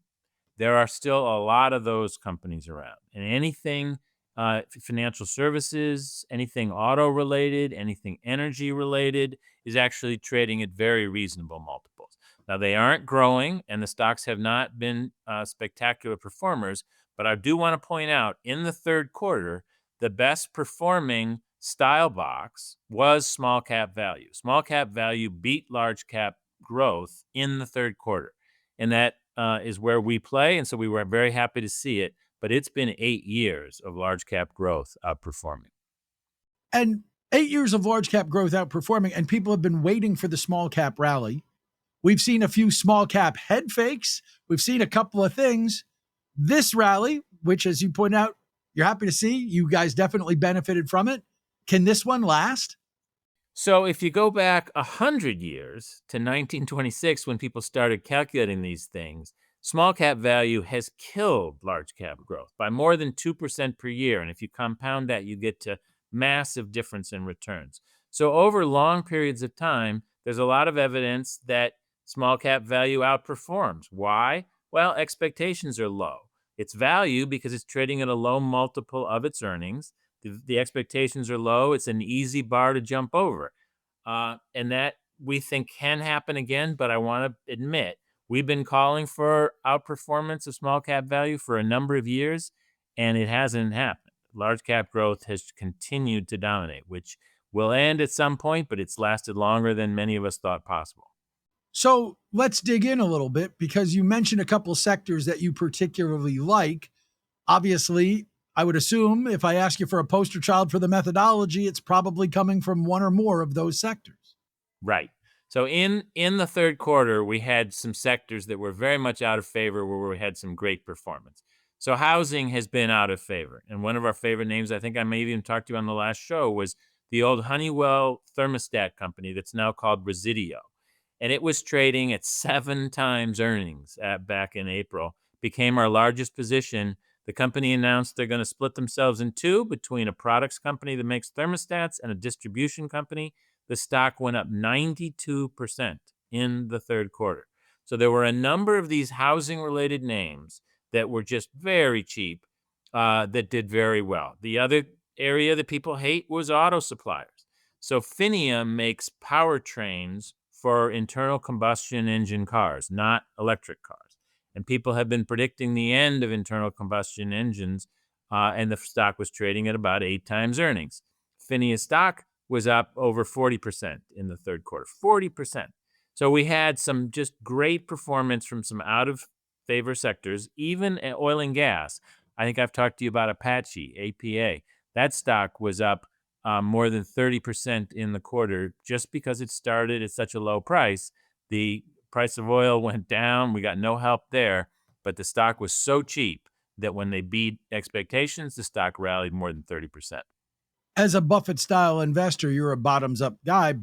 There are still a lot of those companies around. And anything financial services, anything auto related, anything energy related is actually trading at very reasonable multiples. Now, they aren't growing and the stocks have not been spectacular performers, but I do want to point out in the third quarter, the best performing style box was small cap value. Small cap value beat large cap growth in the third quarter. And that is where we play. And so we were very happy to see it. But it's been 8 years of large cap growth outperforming. And 8 years of large cap growth outperforming, and people have been waiting for the small cap rally. We've seen a few small cap head fakes. We've seen a couple of things. This rally, which, as you point out, you're happy to see, you guys definitely benefited from it. Can this one last? So if you go back 100 years to 1926, when people started calculating these things, small cap value has killed large cap growth by more than 2% per year. And if you compound that, you get to massive difference in returns. So over long periods of time, there's a lot of evidence that small cap value outperforms. Why? Well, expectations are low. It's value because it's trading at a low multiple of its earnings. The expectations are low. It's an easy bar to jump over. And that we think can happen again, but I want to admit We've been calling for outperformance of small cap value for a number of years, and it hasn't happened. Large cap growth has continued to dominate, which will end at some point, but it's lasted longer than many of us thought possible. So let's dig in a little bit, because you mentioned a couple sectors that you particularly like. Obviously, I would assume if I ask you for a poster child for the methodology, it's probably coming from one or more of those sectors. Right. So in the third quarter, we had some sectors that were very much out of favor where we had some great performance. So housing has been out of favor. And one of our favorite names, I think I may have even talked to you on the last show, was the old Honeywell thermostat company that's now called Residio. And it was trading at 7 times earnings back in April, became our largest position. The company announced they're going to split themselves in two between a products company that makes thermostats and a distribution company. The stock went up 92% in the third quarter. So there were a number of these housing-related names that were just very cheap that did very well. The other area that people hate was auto suppliers. So Phinia makes powertrains for internal combustion engine cars, not electric cars. And people have been predicting the end of internal combustion engines, and the stock was trading at about 8 times earnings. Phinia stock was up over 40% in the third quarter, 40%. So we had some just great performance from some out of favor sectors, even oil and gas. I think I've talked to you about Apache, APA. That stock was up more than 30% in the quarter just because it started at such a low price. The price of oil went down. We got no help there, but the stock was so cheap that when they beat expectations, the stock rallied more than 30%. As a Buffett-style investor, you're a bottoms-up guy,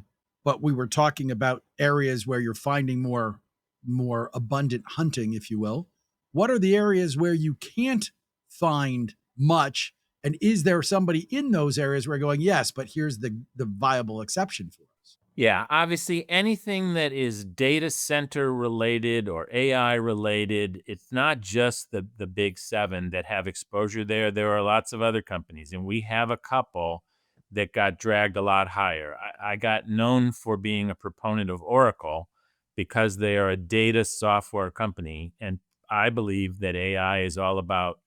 but we were talking about areas where you're finding more abundant hunting, if you will. What are the areas where you can't find much? And is there somebody in those areas where you're going, yes, but here's the viable exception for us? Yeah, obviously anything that is data center related or AI related, it's not just the big 7 that have exposure there. There are lots of other companies, and we have a couple that got dragged a lot higher. I got known for being a proponent of Oracle because they are a data software company, and I believe that AI is all about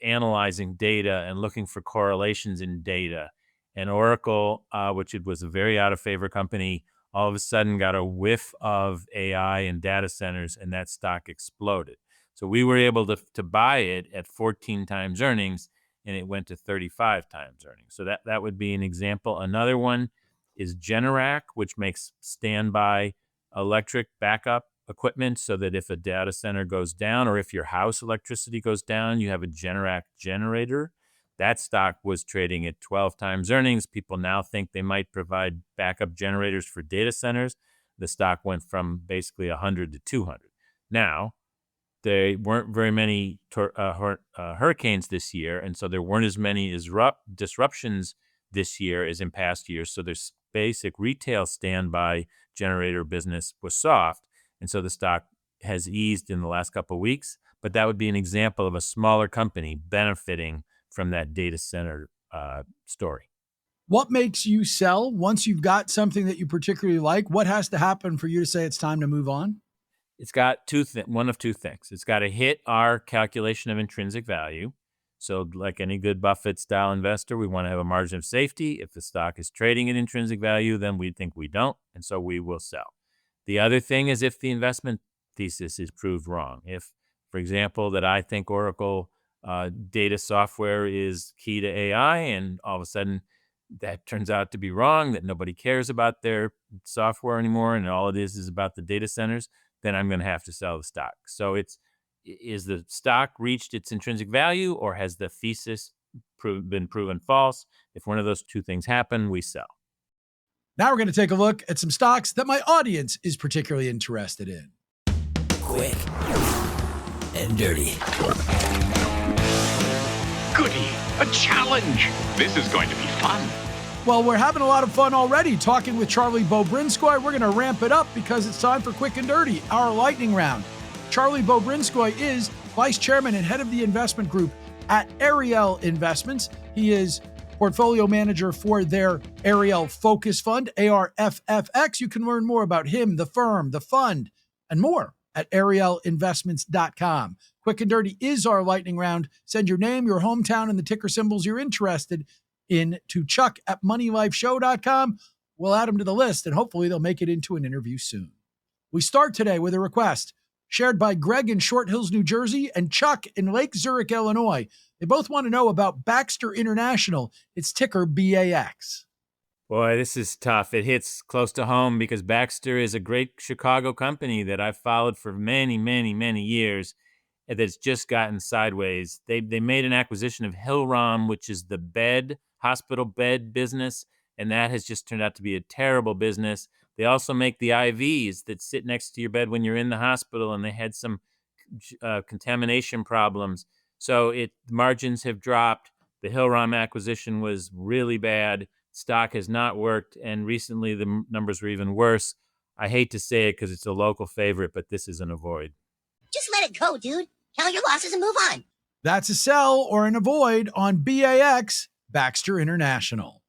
analyzing data and looking for correlations in data. And Oracle, which it was a very out of favor company, all of a sudden got a whiff of AI and data centers, and that stock exploded. So we were able to buy it at 14 times earnings, and it went to 35 times earnings. So that would be an example. Another one is Generac, which makes standby electric backup equipment so that if a data center goes down or if your house electricity goes down, you have a Generac generator. That stock was trading at 12 times earnings. People now think they might provide backup generators for data centers. The stock went from basically 100 to 200. Now, there weren't very many hurricanes this year, and so there weren't as many disruptions this year as in past years. So their basic retail standby generator business was soft, and so the stock has eased in the last couple of weeks. But that would be an example of a smaller company benefiting from that data center story. What makes you sell once you've got something that you particularly like? What has to happen for you to say it's time to move on? It's got one of two things. It's got to hit our calculation of intrinsic value. So like any good Buffett style investor, we want to have a margin of safety. If the stock is trading at intrinsic value, then we think we don't, and so we will sell. The other thing is if the investment thesis is proved wrong. If, for example, that I think Oracle data software is key to AI, and all of a sudden that turns out to be wrong, that nobody cares about their software anymore, and all it is about the data centers, then I'm going to have to sell the stock. So is the stock reached its intrinsic value, or has the thesis been proven false? If one of those two things happen, we sell. Now we're going to take a look at some stocks that my audience is particularly interested in. Quick and dirty. Goody, a challenge. This is going to be fun. Well, we're having a lot of fun already talking with Charlie Bobrinskoy. We're going to ramp it up because it's time for Quick and Dirty, our lightning round. Charlie Bobrinskoy is vice chairman and head of the investment group at Ariel Investments. He is portfolio manager for their Ariel Focus Fund, ARFFX. You can learn more about him, the firm, the fund, and more at ArielInvestments.com. Quick and Dirty is our lightning round. Send your name, your hometown, and the ticker symbols you're interested in to Chuck at MoneyLifeShow.com. We'll add them to the list, and hopefully they'll make it into an interview soon. We start today with a request shared by Greg in Short Hills, New Jersey, and Chuck in Lake Zurich, Illinois. They both want to know about Baxter International. It's ticker BAX. Boy, this is tough. It hits close to home because Baxter is a great Chicago company that I've followed for many, many, many years that's just gotten sideways. They made an acquisition of Hillrom, which is the hospital bed business, and that has just turned out to be a terrible business. They also make the IVs that sit next to your bed when you're in the hospital, and they had some contamination problems. So margins have dropped. The Hillrom acquisition was really bad. Stock has not worked, and recently the numbers were even worse. I hate to say it because it's a local favorite, but this is an avoid. Just let it go, dude. Count your losses and move on. That's a sell or an avoid on BAX, Baxter International.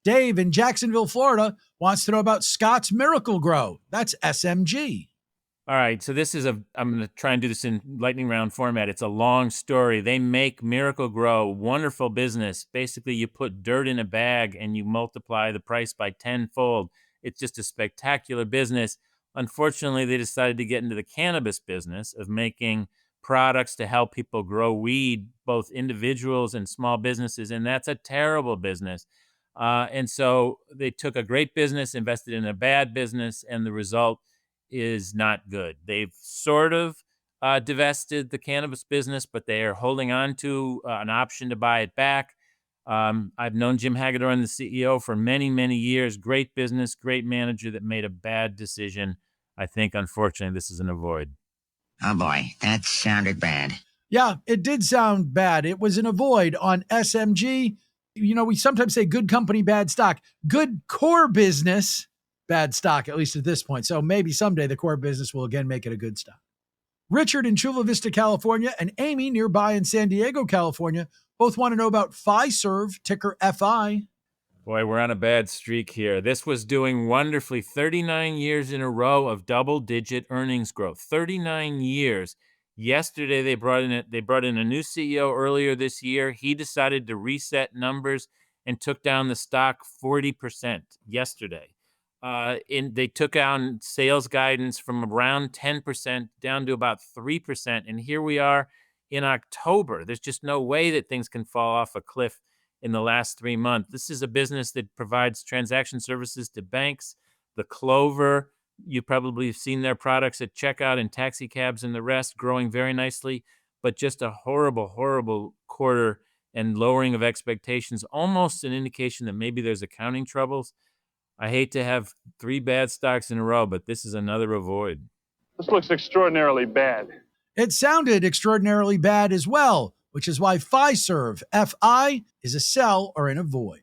Dave in Jacksonville, Florida, wants to know about Scott's Miracle Grow. That's SMG. All right, so I'm going to try and do this in lightning round format. It's a long story. They make Miracle Grow, wonderful business. Basically, you put dirt in a bag and you multiply the price by tenfold. It's just a spectacular business. Unfortunately, they decided to get into the cannabis business of making products to help people grow weed, both individuals and small businesses, and that's a terrible business. And so they took a great business, invested in a bad business, and the result is not good. They've sort of divested the cannabis business, but they are holding on to an option to buy it back. I've known Jim Hagedorn, the CEO, for many, many years. Great business, great manager that made a bad decision. I think, unfortunately, this is an avoid. Oh boy, that sounded bad. Yeah, it did sound bad. It was an avoid on SMG. You know, we sometimes say good company, bad stock. Good core business, bad stock, at least at this point. So maybe someday the core business will again make it a good stock. Richard in Chula Vista, California, and Amy nearby in San Diego, California, both want to know about Fiserv, ticker FI. Boy, we're on a bad streak here. This was doing wonderfully. 39 years in a row of double-digit earnings growth. 39 years. Yesterday, they brought in a new CEO earlier this year. He decided to reset numbers and took down the stock 40% yesterday. They took down sales guidance from around 10% down to about 3%. And here we are in October. There's just no way that things can fall off a cliff in the last 3 months. This is a business that provides transaction services to banks. The Clover, you probably have seen their products at checkout and taxi cabs and the rest, growing very nicely, but just a horrible, horrible quarter and lowering of expectations, almost an indication that maybe there's accounting troubles. I hate to have 3 bad stocks in a row, but this is another avoid. This looks extraordinarily bad. It sounded extraordinarily bad as well, which is why Fiserv, FI, is a sell or an avoid.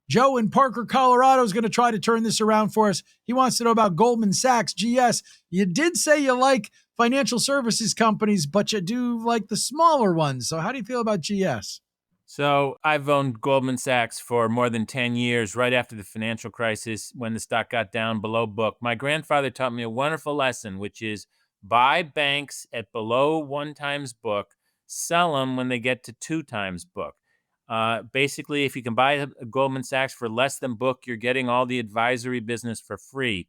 Joe in Parker, Colorado is going to try to turn this around for us. He wants to know about Goldman Sachs, GS. You did say you like financial services companies, but you do like the smaller ones. So how do you feel about GS? So I've owned Goldman Sachs for more than 10 years, right after the financial crisis when the stock got down below book. My grandfather taught me a wonderful lesson, which is buy banks at below 1 times book, sell them when they get to 2 times book. Basically, if you can buy a Goldman Sachs for less than book, you're getting all the advisory business for free.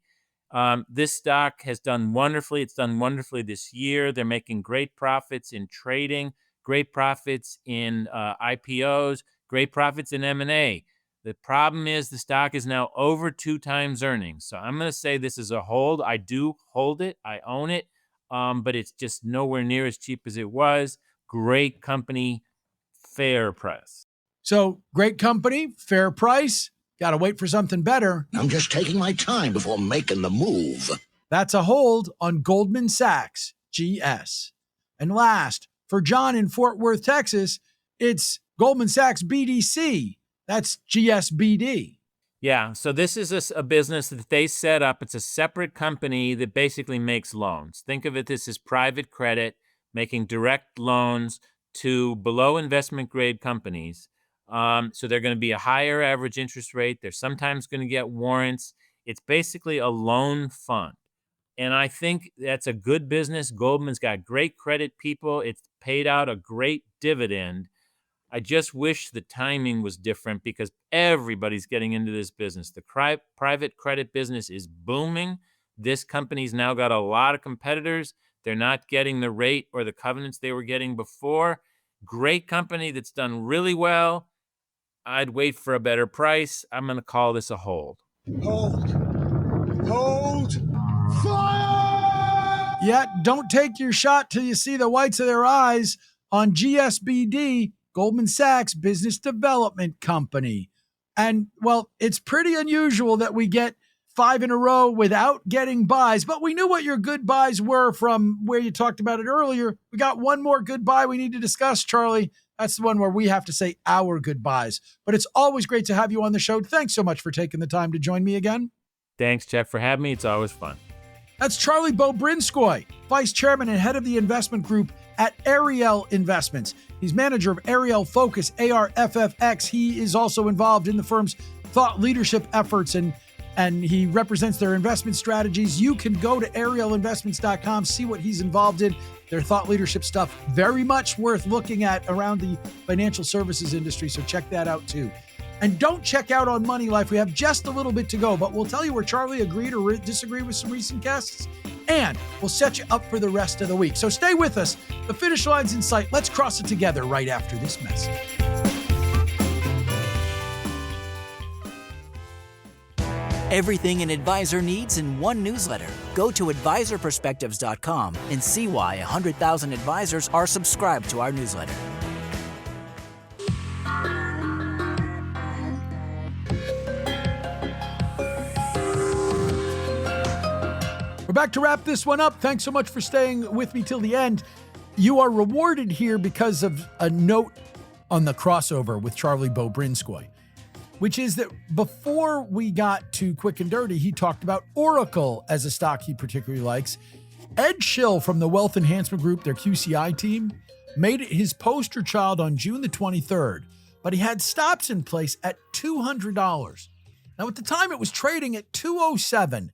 This stock has done wonderfully. It's done wonderfully this year. They're making great profits in trading, great profits in IPOs, great profits in M&A. The problem is the stock is now over 2 times earnings. So I'm going to say this is a hold. I do hold it. I own it, but it's just nowhere near as cheap as it was. Great company, fair price. So great company, fair price. Got to wait for something better. I'm just taking my time before making the move. That's a hold on Goldman Sachs, GS. And last, for John in Fort Worth, Texas, it's Goldman Sachs BDC. That's GSBD. Yeah, so this is a business that they set up. It's a separate company that basically makes loans. Think of it this as private credit, making direct loans to below investment grade companies. So they're going to be a higher average interest rate. They're sometimes going to get warrants. It's basically a loan fund. And I think that's a good business. Goldman's got great credit people. It's paid out a great dividend. I just wish the timing was different because everybody's getting into this business. The private credit business is booming. This company's now got a lot of competitors. They're not getting the rate or the covenants they were getting before. Great company that's done really well. I'd wait for a better price. I'm going to call this a hold. Hold! Fire! Yeah, don't take your shot till you see the whites of their eyes on GSBD, Goldman Sachs Business Development Company. And, well, it's pretty unusual that we get 5 in a row without getting buys, but we knew what your good buys were from where you talked about it earlier. We got one more good buy we need to discuss, Charlie. That's the one where we have to say our goodbyes. But it's always great to have you on the show. Thanks so much for taking the time to join me again. Thanks, Jeff, for having me. It's always fun. That's Charlie Bobrinskoy, Vice Chairman and Head of the Investment Group at Ariel Investments. He's manager of Ariel Focus, ARFFX. He is also involved in the firm's thought leadership efforts, and he represents their investment strategies. You can go to arielinvestments.com, see what he's involved in. Their thought leadership stuff, very much worth looking at around the financial services industry, so check that out too. And don't check out on Money Life. We have just a little bit to go, but we'll tell you where Charlie agreed or disagreed with some recent guests, and we'll set you up for the rest of the week. So stay with us. The finish line's in sight. Let's cross it together right after this message. Everything an advisor needs in one newsletter. Go to advisorperspectives.com and see why 100,000 advisors are subscribed to our newsletter. We're back to wrap this one up. Thanks so much for staying with me till the end. You are rewarded here because of a note on the crossover with Charlie Bobrinskoy, which is that before we got to Quick and Dirty, he talked about Oracle as a stock he particularly likes. Ed Schill from the Wealth Enhancement Group, their QCI team, made it his poster child on June the 23rd, but he had stops in place at $200. Now, at the time, it was trading at $207.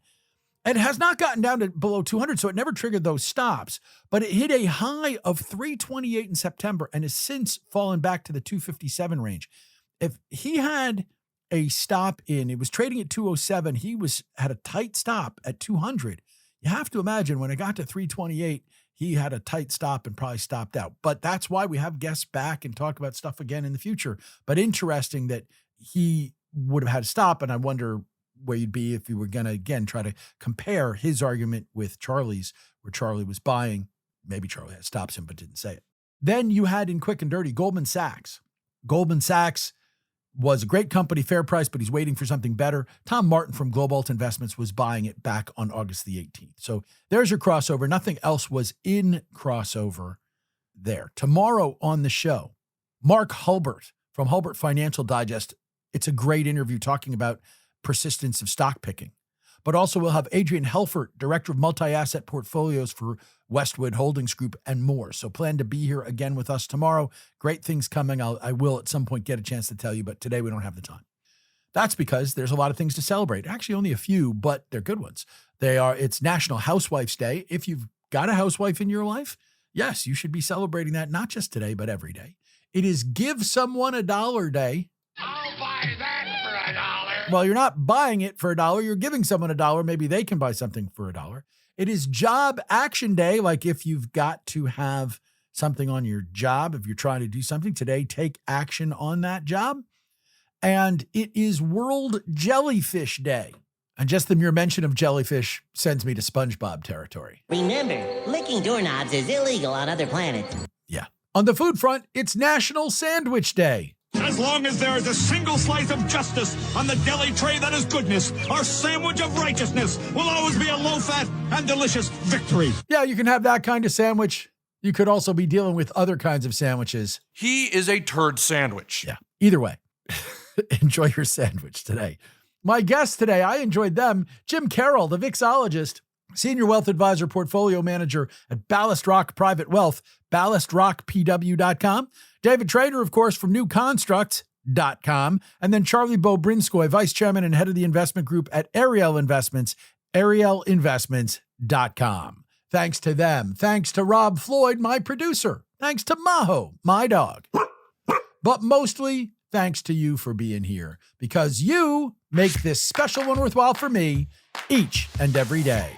And it has not gotten down to below 200, so it never triggered those stops. But it hit a high of 328 in September and has since fallen back to the 257 range. If he had a stop in, it was trading at 207, he had a tight stop at 200. You have to imagine when it got to 328, he had a tight stop and probably stopped out. But that's why we have guests back and talk about stuff again in the future. But interesting that he would have had a stop, and I wonder where you'd be if you were going to, again, try to compare his argument with Charlie's, where Charlie was buying. Maybe Charlie had stops him but didn't say it. Then you had in Quick and Dirty, Goldman Sachs. Goldman Sachs was a great company, fair price, but he's waiting for something better. Tom Martin from Globalt Investments was buying it back on August the 18th. So there's your crossover. Nothing else was in crossover there. Tomorrow on the show, Mark Hulbert from Hulbert Financial Digest. It's a great interview talking about persistence of stock picking. But also we'll have Adrian Helfert, Director of Multi-Asset Portfolios for Westwood Holdings Group, and more. So plan to be here again with us tomorrow. Great things coming. I will at some point get a chance to tell you, but today we don't have the time. That's because there's a lot of things to celebrate. Actually, only a few, but they're good ones. It's National Housewife's Day. If you've got a housewife in your life, yes, you should be celebrating that, not just today, but every day. It is Give Someone a Dollar Day. I'll buy that for $1. Well, you're not buying it for $1. You're giving someone $1. Maybe they can buy something for $1. It is Job Action Day. Like if you've got to have something on your job, if you're trying to do something today, take action on that job. And it is World Jellyfish Day. And just the mere mention of jellyfish sends me to SpongeBob territory. Remember, licking doorknobs is illegal on other planets. Yeah. On the food front, it's National Sandwich Day. As long as there is a single slice of justice on the deli tray that is goodness, our sandwich of righteousness will always be a low-fat and delicious victory. Yeah, you can have that kind of sandwich. You could also be dealing with other kinds of sandwiches. He is a turd sandwich. Yeah, either way, enjoy your sandwich today. My guests today, I enjoyed them. Jim Carroll, the Vixologist, Senior Wealth Advisor Portfolio Manager at Ballast Rock Private Wealth, ballastrockpw.com. David Trader, of course, from newconstruct.com. And then Charlie Bobrinskoy, Vice Chairman and Head of the Investment Group at Ariel Investments, ArielInvestments.com. Thanks to them. Thanks to Rob Floyd, my producer. Thanks to Maho, my dog. But mostly, thanks to you for being here, because you make this special one worthwhile for me each and every day.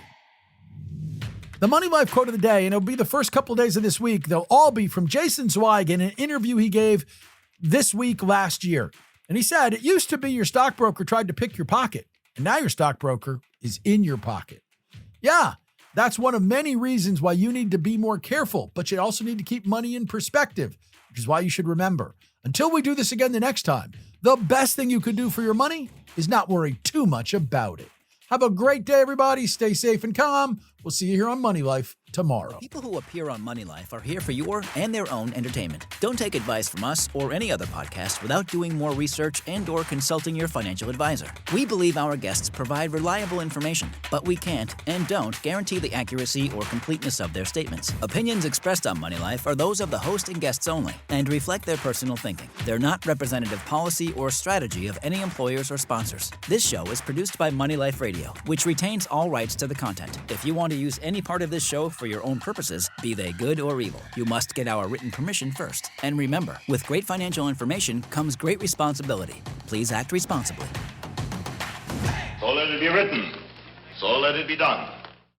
The Money Life quote of the day, and it'll be the first couple of days of this week, they'll all be from Jason Zweig in an interview he gave this week last year. And he said, it used to be your stockbroker tried to pick your pocket, and now your stockbroker is in your pocket. Yeah, that's one of many reasons why you need to be more careful, but you also need to keep money in perspective, which is why you should remember, until we do this again the next time, the best thing you could do for your money is not worry too much about it. Have a great day, everybody. Stay safe and calm. We'll see you here on Money Life tomorrow. People who appear on Money Life are here for your and their own entertainment. Don't take advice from us or any other podcast without doing more research and/or consulting your financial advisor. We believe our guests provide reliable information, but we can't and don't guarantee the accuracy or completeness of their statements. Opinions expressed on Money Life are those of the host and guests only and reflect their personal thinking. They're not representative policy or strategy of any employers or sponsors. This show is produced by Money Life Radio, which retains all rights to the content. If you want to use any part of this show for your own purposes, be they good or evil, you must get our written permission first. And remember, with great financial information comes great responsibility. Please act responsibly. So let it be written. So let it be done.